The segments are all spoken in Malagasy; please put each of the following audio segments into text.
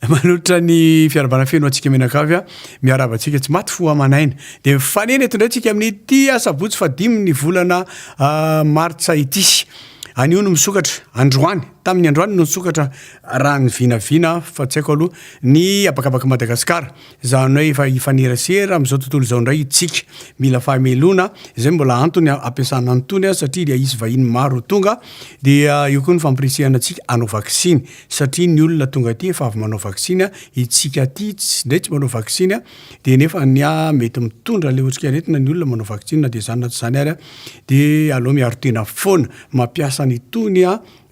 manotra ny fiarabana feno atsika menakavy a miarabantsika tsy maty fo amanaina de mifanena eto indray tsika amin'ity asabotsy fa 5 ny volana martsa ity anio no misokatra androany tamin'ny androany no misokatra raha ny vinavina fa tsy haiko aloha ny abakabaka Madagasikara zany hoe efa ifanerasera amin'izao tontolo izao indray tsika mila fahamelona izay mbola antony ampiasana antony satria dia isy vahiny maro tonga dia io koa ny fampirisihana antsika anao vaksiny satria ny olona tonga aty efa avy manao vaksiny itsika aty ndray tsy manao vaksiny dia nefa ny mety mitondra le otrika aretina ny olona manao vaksiny dia zany na tsy zany ary dia aloha miaro tena foana mampiasa ny tony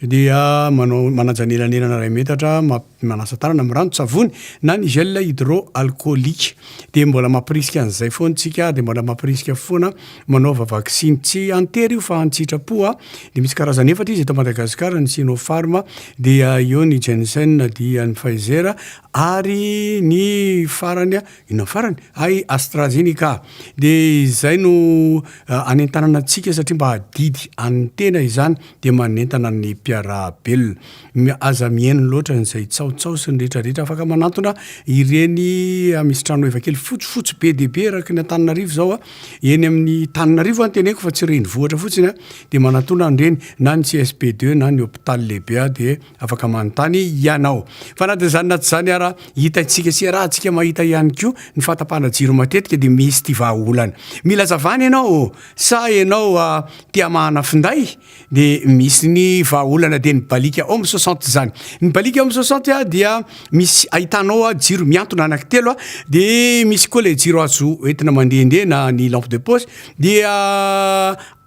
dia manajanelanelana ray metatra manasa tanana amin'ny rano-tsavony na ny gel hydroalcoolique dia mbola mampirisika an'izay foana tsika dia mbola mampirisika foana manaova vaksiny tsy antery io fa antsitrapo dia misy karazany efatra izy eto Madagasikara ny Sinopharm dia io ny Janssen dia ny Pfizer ary ny farany ino farany ay AstraZeneca dia izay no anentanana antsika satria mba hadidy an'ny tena izany dia manentana ny piarabelona aza mihaino loatra n'izay tsaotsao sy ny rehetrarehetra afaka manantona ireny misy trano efa kely fotsifotsy be dia be raky ny Antananarivo zao eny amin'ny Tananarivo anteneko fa tsy reny vohatra fotsiny dia manantona an'ireny na ny CSP2 na ny hôpital lehibe dia afaka manontany ianao fa na dia zany na tsy zany ara hitantsika sy raha antsika mahita ihany koa ny fatapana jiro matetika dia misy ty vahaolana mila zavany ianao sa ianao tia mahana finday dia misy ny vahaolana dia ny balika homme 60 zany ny balika homme 60 dia misy ahitanao jiro miantona anankitelo dia misy koa le jiro azo entina mandehandeha na ny lampe de poche dia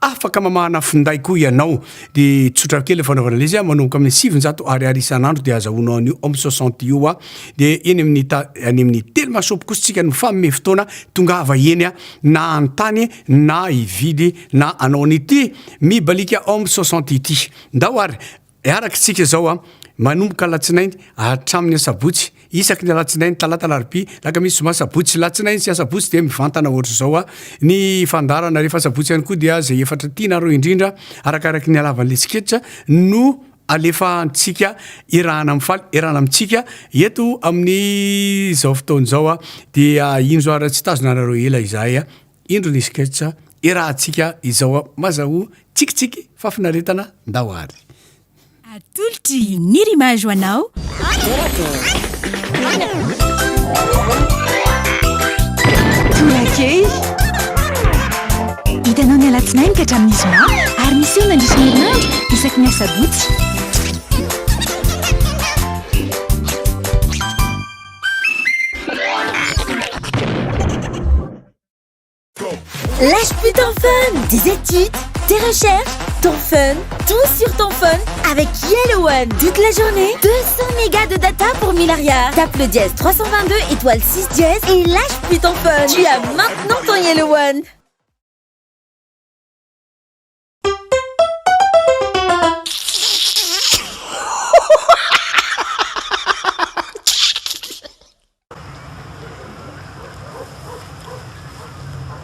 afaka mamahana finday koa ianao dia tsotra kely fanaovana le izy manomboka amin'ny 700 ariary isan'andro dia azahoanao an'io homme 60 io dia eny amin'ny telo masopo kosa ny famme fotoana tongava eny na antany na ividy na anao an'ity mibalika homme 60 ity ndao ary araka tsika zao manomboka latsinainy hatramin'ny asabotsy isaky ny latsinainy talata larobia laka misy zoma sabotsy latsinainy sy asabotsy dia mivantana ohatra zao ny fandarana rehefa asabotsy ihany koa dia zay efatra tiana ro indrindra arakaraky ny alavan'le sketcha no alefa antsika irahana amifaly irahana amintsika eto amin'ny zao fotoana zao dia ino zao ara tsy tazona anareo ela izay indro ny sketcha irahantsika izao mazaho tsikitsiky fafinaretana ndao ary atolotry ny rimage hoanao Torak'Hehy hitanao ny alatsinainy ka hatramin'ny zoma ary misy eo nandrisy ny herinandro isaky ny asabotsy Lâche plus ton fun, des études, tes recherches, ton fun, tout sur ton fun avec Yellow One. Toute la journée, 200 mégas de data pour 1000 arrières. Tape le dièse 322 étoile 6 dièse et lâche plus ton fun. Tu as maintenant ton Yellow One.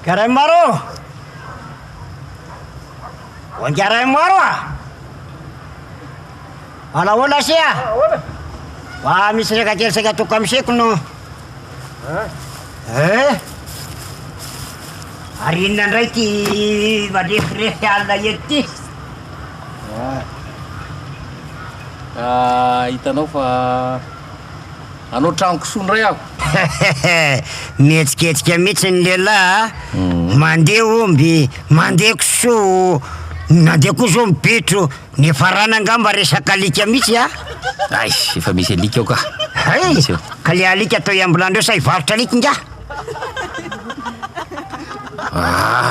Garay maro garay maro ala ola sia misy reka kely saka toko amseko no ary inona ndray ty malefirefy alina ety hitanao fa anao trano kisondray aho mihetsiketsika mihitsy ny lehilahy mandeha omby mandeha kiso nandeha koa zao mipetro ny farana angamba resaka alika mihitsy ay efa misy alika ao ka ka le alika atao iambolandreo sa hivarotra alika nga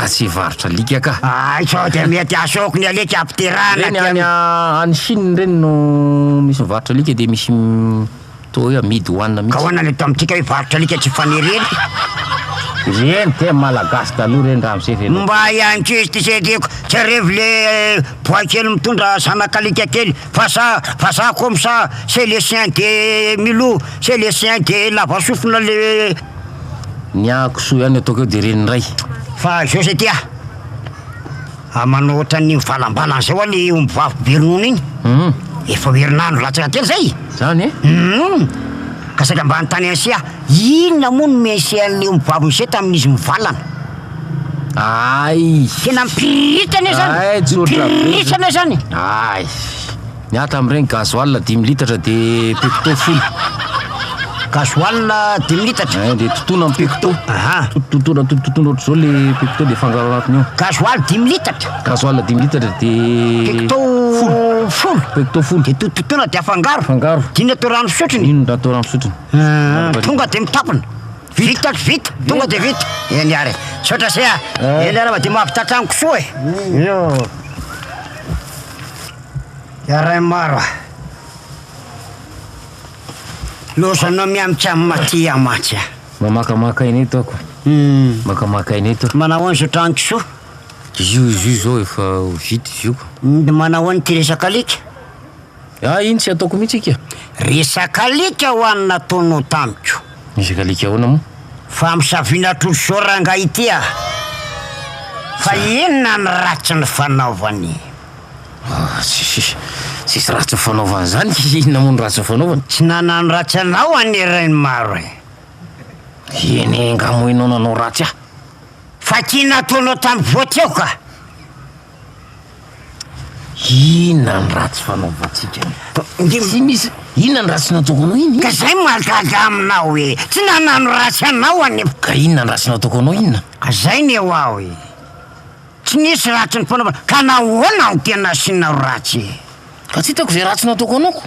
tsy varotra alika ka sao dia mety asoko ny alika ampiterahana reny any Chine reny no misy mivarotra alika dia misy to hoe amidy hoanina mihitsy ka hoanana eto amintsika hoe varotra alika tsy fanereny reny te malagasy taloha reny raha am'zay reny mba ihany ko izy ty sedeko tsy arevy le poids kely mitondra sanakalika kely fa sa comme ça c'est le chien de Milou c'est le chien de lava sofina le ny akoso ihany ataoko eo dia reny ray fa zao se tia manao ohatran'ny mivalambalana zao le ombivavy be ronono igny efa herinandro latsaka kely zay zany ka saika ambany tany ansia inona moa no mesy an'leo mibabo se tamin'izy mivalana ay tena mipiritana Ay, zany mipiritana zany ay miata am'iregny gasoil 10 litatra de pecto folo gasoil 10 litatra de totona amin'ny pecto aha totona ohatr' zao le pecto de fangaro anatiny ao gasoil 10 litatra gasoil 10 litatra de pecto folo pecto folo de totona de afangaro fangaro dina atao rano fisotrony ino natao rano fisotrony tonga de mitapana vita tonga de vita eny ary sotra se eny ary de mampitatrangoko soa yo yaray maro losanao miamitsy amin'ny maty amatsy makamaka iny eto ako makamaka iny eto manao any sotrangoko soa izy zao efa vita izy io de manao any ty resaka alika iny tsy ataoko mihitsy ikia resaka alika ho any nataonao tamiko resaka alika ahoana moa fa misavina trozao ranga ity a fa inona ny ratsy ny fanaovany sisy ratsy fanaovany zany inona moa ny ratsy fanaovany tsy nanano ratsy anao anireny maro eny ngamoinao nanao ratsy ah fa ty nataonao tamy voateo ka inona ny ratsy fanaovantsika tsy misy inona ny ratsy nataoko anao iny ka zay mahagaga aminao hoe tsy nanano ratsy anao any ka inona ny ratsy nataoko anao inona ka zay ny eo aho e tsy nisy ratsy ny fanaovana ka nahoana ny tena asinao ratsy ka tsy hitako zay ratsy nataoko anaoko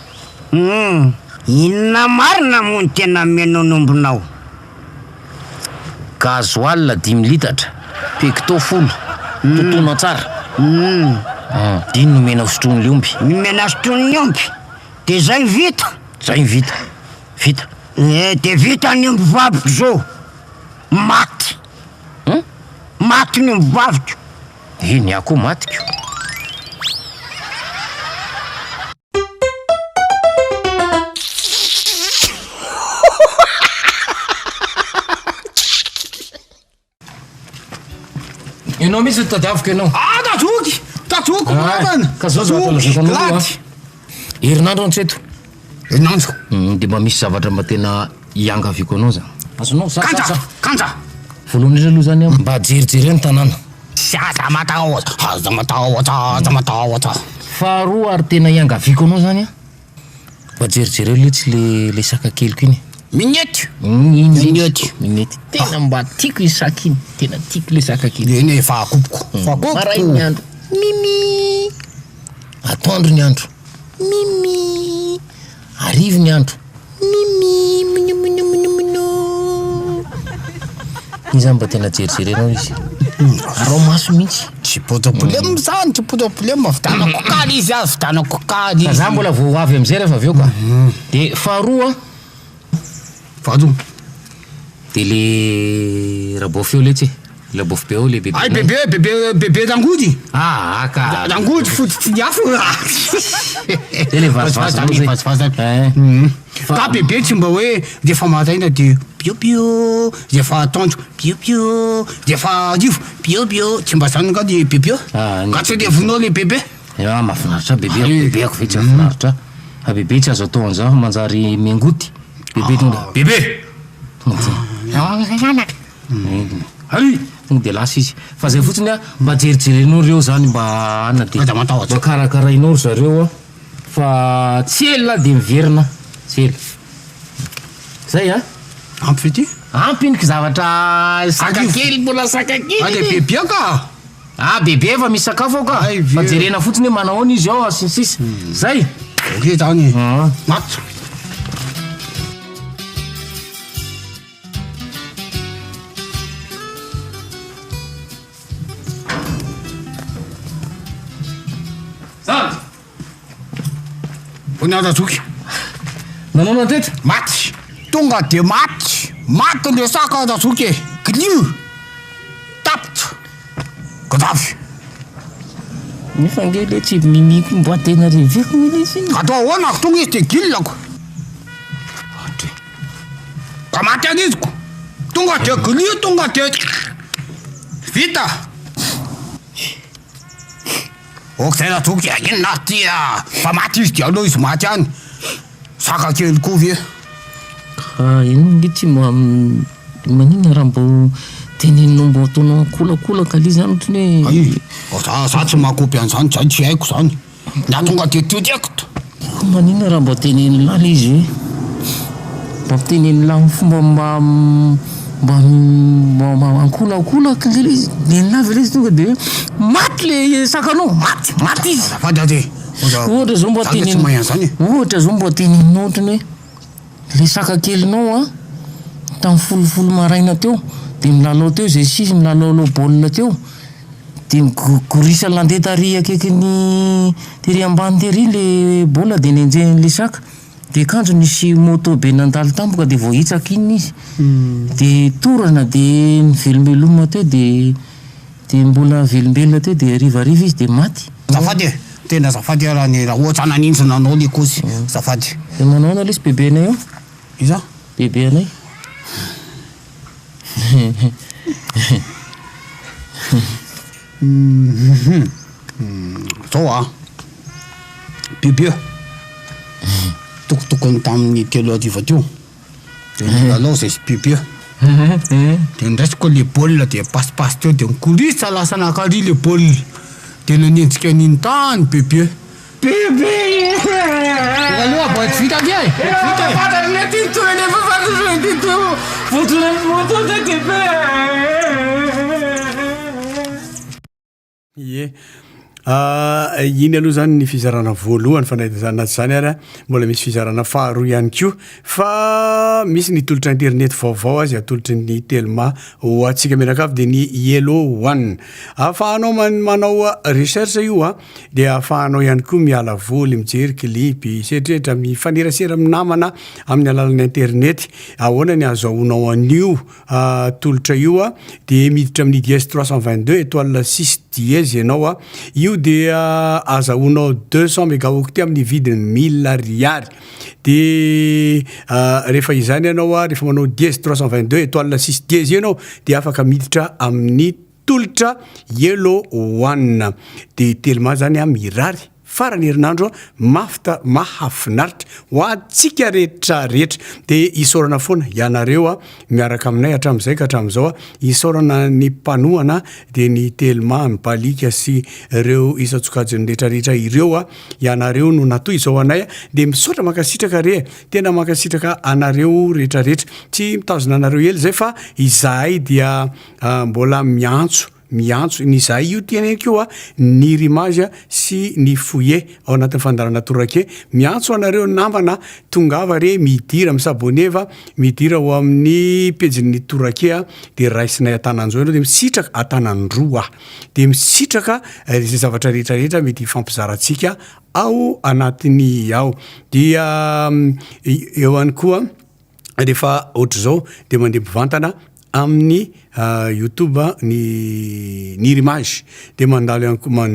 inona marina moa ny tena menonombonao gasoil 10 litatra pecto folo totona tsara dino nomena sotrony omby nomena sotrony omby de zay vita vita de vita ny omby vaviko zao maty maty ny omby vaviko iny ako matiko enao misy tadiaviko enao tajoky mavana ka zao laty herinandro antseto herinandro de mba misy zavatra mba tena iangaviko anao zany azonao kanja voalohany izy aloha zany mba jerijereny tanàna sy aza matahotra faharoa ary tena iangaviko anao zany a mba jerijereo letsy le saka keliko iny minety minety tena mba tiako izy saka iny tena tiako le saka kely eny efa akopoko maray ny andro mimi atoandro ny andro mimi arivo ny andro mimi minimino izy mba tena jerijerenao izy arao maso mihitsy tsy problème zany tsy problème vitanako kaly izy azy vitanako kaly za mbola vao avy am'zay rehefa avy eo ka de faharoa de le rabofy eo letsy labofy be eo le bebe ay bebe langody ka langody fototsy ny afo de le vazivazy ka bebe tsy mba hoe defa maraina de biobio defa atoandro biobio defa arivo biobio tsy mba zany nga le bebe ka tsy levonao le bebe mahafinaritra bebe ako vetsy mahafinaritra bebe tsy azo atao an'zao manjary mengoty bebe tonga bebe ay tonga de lasa izy fa zay fotsiny a mba jerijerenao reo zany mba ana de mba karakarainao zareo a fa tsy elina de miverina tsy ela zay a ampy fety ampiniky zavatra saka kely mbola saka kely ale bebe ka bebe efa misy sakafo ao ka fa jerena fotsiny hoe manao any izy ao asinsisy zay ok zany matso zany onadajoky nanao natety maty tonga de maty le saka dajoky e glio tapitra godavy nefa nge le tsy mimiko mboatena reveko milesy iny atao ahoana tonga izy de gillako ka maty aniziko tonga de glio tonga de vita ok zay dajoky inona ty fa maty izy de aleo izy maty any saka kely ko ve ino ngitsy manina raha mbo teneninao mbo ataonao akolakolaka le zany ohatrany hoe za tsy mahakopy an'izany zany tsy haiko zany natonga tetio tiako to manina raha mbo teneny lahy le izy hoe mba teneny lahy fomba mba ankolakolaka le izy lenylavy le izy tonga de hoe maty le sakanao maty izy zafady aty ohatra zao mbo teneny ohatra zao mbo teneninao ohatrany hoe le saka kelinao tamin'ny folofolo maraina teo de milalao teo zay sisy milalao baolina teo de mikorisa landeha tary akaiky tery ambany tery le baolina de nenjen'le saka de kanjo nisy moto be nandalo tampoka de voahitsaka iny izy de torana de mivelombeloma teo de mbola velombelona teo de rivariva izy de maty zafady tena zafady raha ohatsy ananintsy nanao le kozy zafady de manao ana lesy bebe anay eo iza bebe anay zao bebe tokotokony tamin'ny telo adiva teo de milalao zay sy bebe de ndraisiko le baolina de pasipasy teo de mikorisa lasa nakary le baolina de nanenjika an'iny tany bebe aloha mba tsy vita avy ie iny aloha zany ny fizarana voalohany fa anaty zany ary mbola misy fizarana faharoa ihany ko fa misy ny tolotra internet vaovao azy atolotry ny telma ho atsika mianakavy de ny yellow one ahafahanao manao recherche io de ahafahanao ihany koa miala voly mijery klipy setrehitra mifanerasera amin'ny namana amin'ny alalan'ny internet ahoana ny azahoanao an'io tolotra io de miditra amin'ny dièse 322 étoile 6 dièse ianao io dia azahoanao 200 mégaoctet amin'ny vidiny 1000 ariary de rehefa izany ianao rehefa manao dièse 322 étoile 6 dièse ianao de afaka miditra amin'ny tolotra yellow one de tellement zany mirary farany herinandro mahafinaritra ho atsika rehetra de isorana foana ianareo miaraka aminay hatram'izay ka hatram'izao isorana ny mpanohana de ny telma mibalika sy ireo isatsokajiny rehetrarehetra ireo ianareo no natoy izao anay de misaotra makasitraka re tena makasitraka anareo rehetrarehetra tsy mitazona anareo ely zay fa izahay dia mbola miantso nizahay io tiany keo ny rimage sy ny fouillet ao anatin'ny fandarana Torak'Hehy miantso anareo namana tongava re midira misaboneva midira ho amin'ny pejin'ny Torak'Hehy de raisinay atananjao ianao de misitraka atanandroa de misitraka zay zavatra rehetrarehetra mety fampizarantsika ao anatiny ao dia eo any koa rehefa ohatra zao de mandeha mpivantana amin'ny YouTube ny rimage de mandalo ihany koa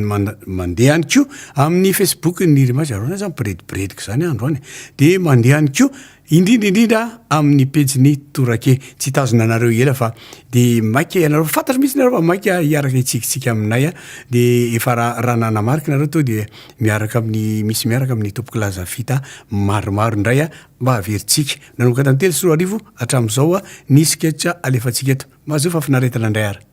mandeha ihany koa amin'ny Facebook ny rimage arona zany bredibredika zany androany de mandeha ihany koa indrindra amin'ny pejiny Torak'Hehy tsy tazona anareo ela fa de maika ianareo fantatra mihitsy nareo fa maika hiaraka itsikitsika aminay de efa raha nanamarika nareo to de miaraka amin'ny tompoko laza fita maromaro indray mba haveritsika nanomboka tantely sy roa arivo hatram'izao ny sketch alefatsika eto mahazo fa finaretana indray ary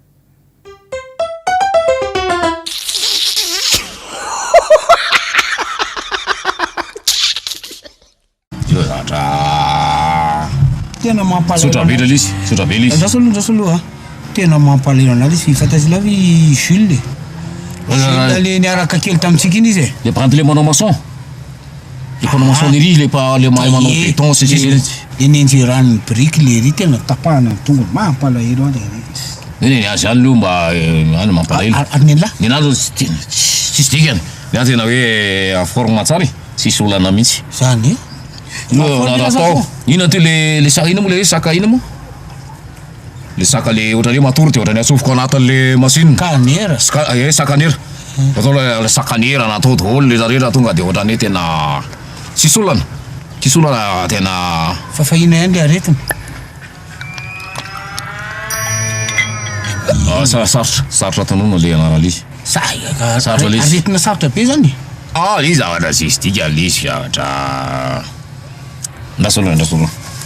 tena mampalahelo sotra be lisy zasoloha tena mampalahelo anazy izy fantasy lavy Jules le niaraka kely tamitsika iny izy le prendre le manao maçon le panao maçonnerie le mahay manao béton le nenjerany brique le ry tena tapahana tonga mampalahelo any azy any lo mba any mampalahelo ary nenla nenazy tsisy dikany nenazy tena hoe aforma tsara sisy olana mihitsy zany atao ina ty le saka ina mo le hoe saka ina mo le saka le ohatrany hoe matory ty ohatrany atsofoko anatin'le machine kanera sakanera atao le sakanera natao daholo le rehetra tonga de ohatrany hoe tena tsisy olana tena fafahina ihany le aretina sarotra tanona le anaralizy aretina sarotra be zany izy zavatra sisy dika lisy zavatra ndasolo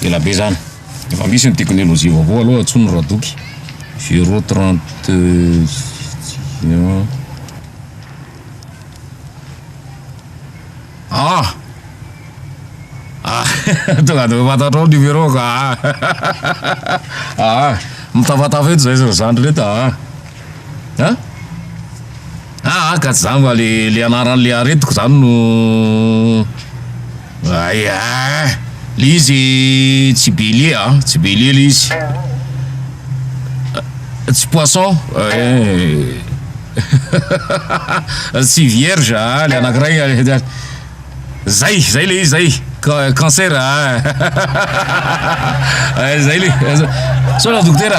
ela be zany efa misy ny teknôlôjia vaovao aloha atsony radoky 030 tonga de fantatrao numéro ka mitafatava eto zay zandry reto ka tsy zany fa le anaran'le aretiko zany no le izy tsy bélier tsy bélier le izy tsy poisson tsy vierge le anankiray zay le izy zay cancer zay le sola docteur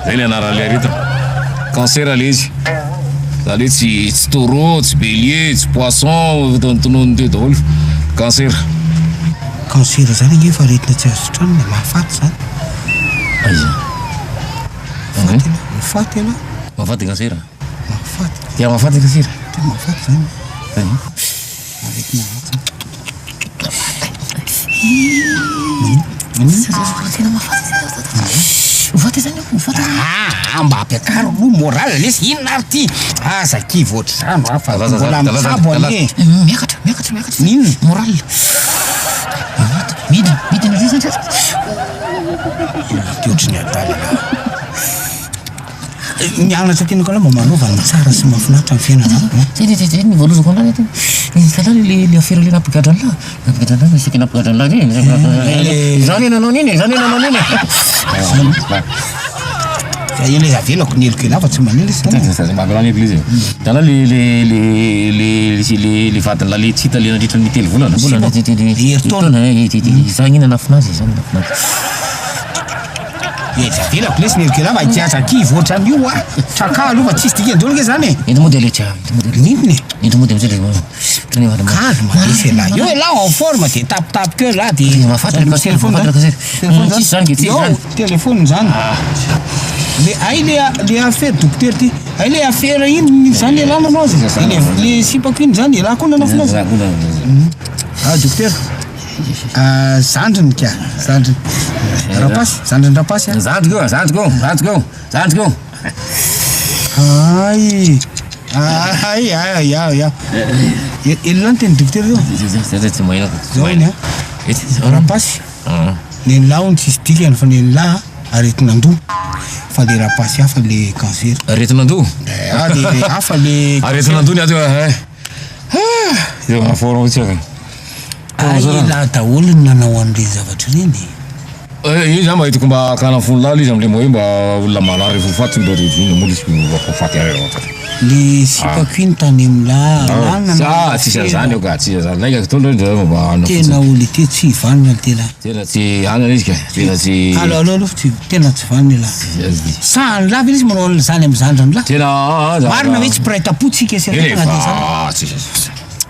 zay le anaran'le areta cancer le izy zany hoe tsy taureau tsy bélier tsy poisson tonony teo daholo cancer zany gne fa retina tsy azo trano mahafaty zany mahafaty ela mahafaty cancer mahafaty tia mahafaty cancer tia mahafaty zany aretina mba ampiakaro lo moral lesy inona ary ty azaky voatra zany mbola mitsabo ane miakatra inona moral midina zay zany teotriny adalana mianatra tena koa mba manovany tsara sy mahafinaritra amin'ny fiainana zay nivoalozako anazy kala le affaire le napigadra an'la isika napigadra an'la zany nanao niny eny izy avelako ny eloko ela fa tsy manely mavelany eglizy dana le vadiny lale tsy hita le nandritra ny telo volana zany ina nafinazy zany nafinazy avelako lesy ny eloko ela fa itiasaky voatra an'io traka aloha fa tsisy dikany ke zany ento mody aletra ninony ento mody amizay calme desy ela io ela en forme de tapitapiky eo la de téléphone zany le affaire docteur ty le affaire ino zany ela nanao le sipako iny zany ela koa nanafinazy docteur zandriny ka zandriny rapasy zandriny rapasy zandriko elona ny teny docteur io tsy mahina zao iny rapasy neny lahy ony tsisy dikany fa neny lahy aretin'andoha fa le rapasy hafa le cancer aretin'andoha le hafa le aretin'andoha ny ato mahaforma tsaka laha daholo ny nanao an'le zavatra reny iny zany mahitako mba kanafony lala izy am'le moa hoe mba olona manary fofaty mba revina moa izy fofaty le sipako iny tany amla tsisa zany ka tsisa zany laika tolo mba tena olo te tsy vanina tena tena tsy anana izy ka tena tsy alo tena tsy vanina la sany lava izy manao zany am'zandrany la tena marina hoe tsy praitapotsika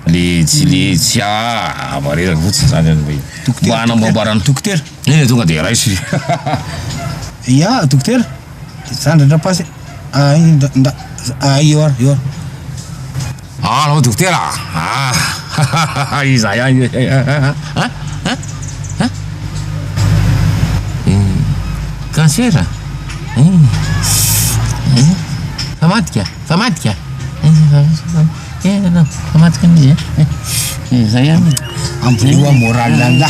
le tsy avareraka fotsiny zany mba hanamboambarana docteur tonga de raisy ya docteur zandra rapasy io no docteur iza ihany cancer famadika famadika izy zay ihany amboloa moral la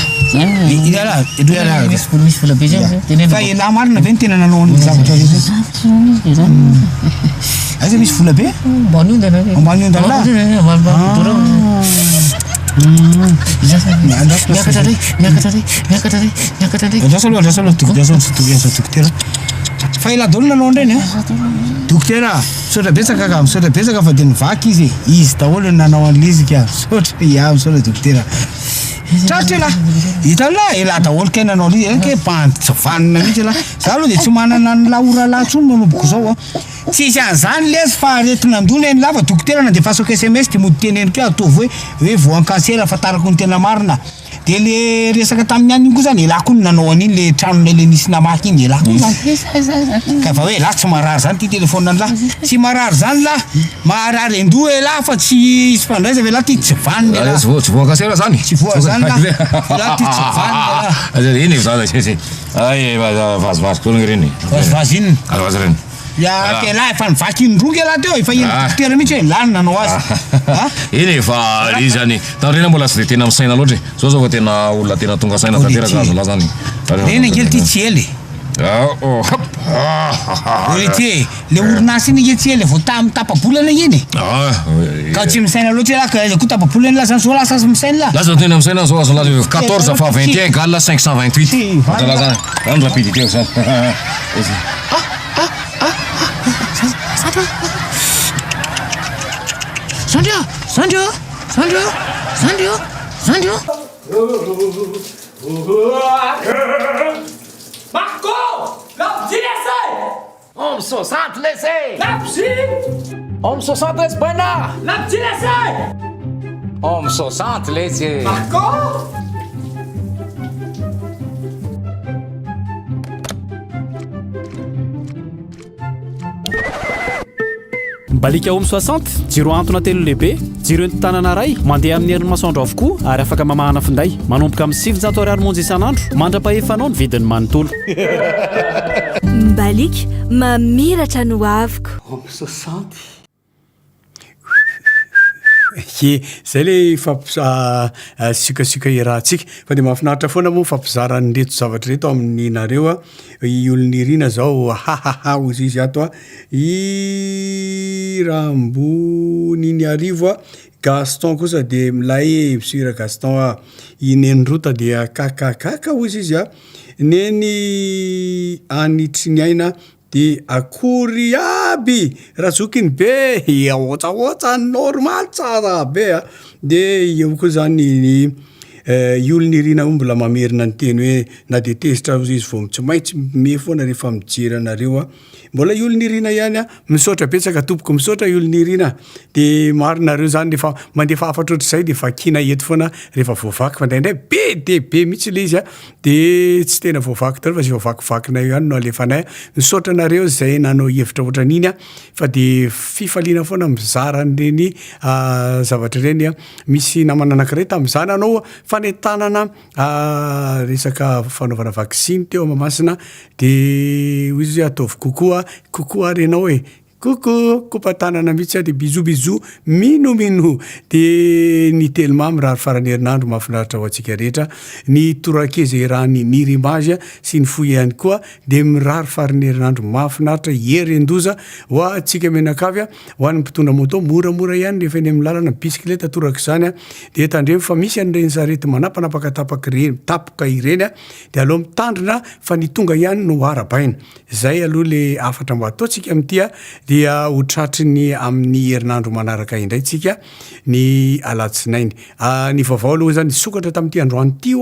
misy vola be zany fa ela marina ve ny tena nanao ny zavatra aiza misy vola be ambany ondana docteur fa ela daholo nanao andreny docteur misaotra betsaka fa de nivaky izy daholo nanao an'le izy ka misaotra misaotra docteur tratra ela hitala ela daholo kay nanao le ke bantsivanina mihitsy ela za aloha de tsy manana ny laora latsony manomboka zao tsisy an'izany lesy fa aretin'andona eny lava docteur na de fasoko SMS de mody teneny ka ataovy hoe voan cancer afatarako ny tena marina de le resaka tamin'ny any iny koa zany elahy koa ny nanao an'iny le tranonay le nisy namaky iny elahy koa zany ka fa hoe lahy tsy marary zany ty telefôna any lahy tsy marary zany lahy marary andoha elahy fa tsy fandraisa ve lahy ty tsy vaniny elahy tsy voakasera zany tsy voa zany lahy lahy ty tsy vaniny elahy iny zany ay vazivazy koa reny vazivazy iny vazivazy reny ya ke lahy efa nivaky indroky elahy teo efa toerana mihitsy hoe lany nanao azy iny efa i zany tarena mbola tsy de tena misaina loatra zao zao fa tena olona tena tonga saina tanteraka azo lahy zany eny ankely ty tsy ely ty le orinasy iny nge tsy ely vao tapa-bolana iny ka tsy misaina loatra elahy ka koa tapa-bolana laha zany zao lasa azy misaina lahy lasa tena misaina zao azo lahy 14 fa 21 égale 528 atala zany zany rapidité zany Sandro Marco! Lapsi laissez! Om 60 laissez! Lapsi! Om 60 laisse buena! Lapsi laissez! Om 60 laissez! Marco! Balika Om 60 jiro antona telo lehibe jiro entanana ray mandeha amin'ny herin'ny masoandro avokoa ary afaka mamahana finday manomboka amin'ny 700 ariary monja isan'andro mandra-pahefanao ny vidiny manontolo Mbalik mamiratra no aviko Om 60 zay le fampsikasika irahantsika fa de mahafinaritra foana moa fampizarany reto zavatra reto amin'ny nareo i olon'irina zao hahaha ozy izy ato i ramboniny arivo Gaston kosa de milay misira Gaston inenrota de kakakaka ozy izy neny anitriniaina de akory aby razokiny be ohatsaohatsa normal tsara be de eo koa zany i olon'irina mbola mamerina ny teny hoe na de tezitra izy vao tsy maintsy me foana rehefa mijery anareo mbola i olon'irina ihany misaotra betsaka tompoko misaotra i olon'irina de marinareo zany rehefa mandefa afatra ohatr'izay de vakina eto foana rehefa voavaky fa indraindray be de be mihitsy le izy de tsy tena voavaky tao fa sy voavakivakinay ihany no alefanay misaotra anareo zay nanao hevitra ohatran'iny fa de fifaliana foana mizara an'ireny zavatra ireny misy namana anankiray tamin'izany anao fanetanana resaka fanaovana vaksiny teo Mahamasina de izy ataovy kokoa renao Coucou, kopatanana mihitsy de bisous bisous mino de ny telmamy rary farany herinandro mahafinaritra ho antsika rehetra ny Torak'Hehy zay rany nirimage sy ny foy ihany koa de mirary farany herinandro mahafinaritra herendoza ho antsika menakavy ho an'ny mpitondra moto moramora ihany rehefa eny amin'ny lalana bisikileta toraka zany de tandremo fa misy an'ireny sarety manapanapaka tapoka ireny de aloha mitandrina fa ny tonga ihany no arabaina zay aloha le afatra mbo ataontsika amin'ity dia hotratry ny amin'ny herinandro manaraka indraytsika ny alatsinainy ny vaovao aloha zany sokatra tamin'ity androany ty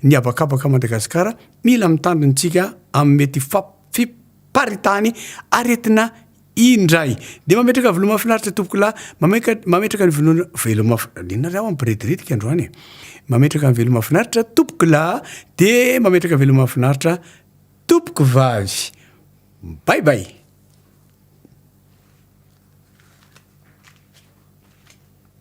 ny abakabaka Madagasikara mila mitandrintsika amin'ny mety fiparitany aretina indray de mametraka velo mahafinaritra tompoko lahy mametraka ny velo mahafinaritra ampiretiretika androany mametraka ny velo mahafinaritra tompoko lahy de mametraka velo mahafinaritra tompoko vavy bye bye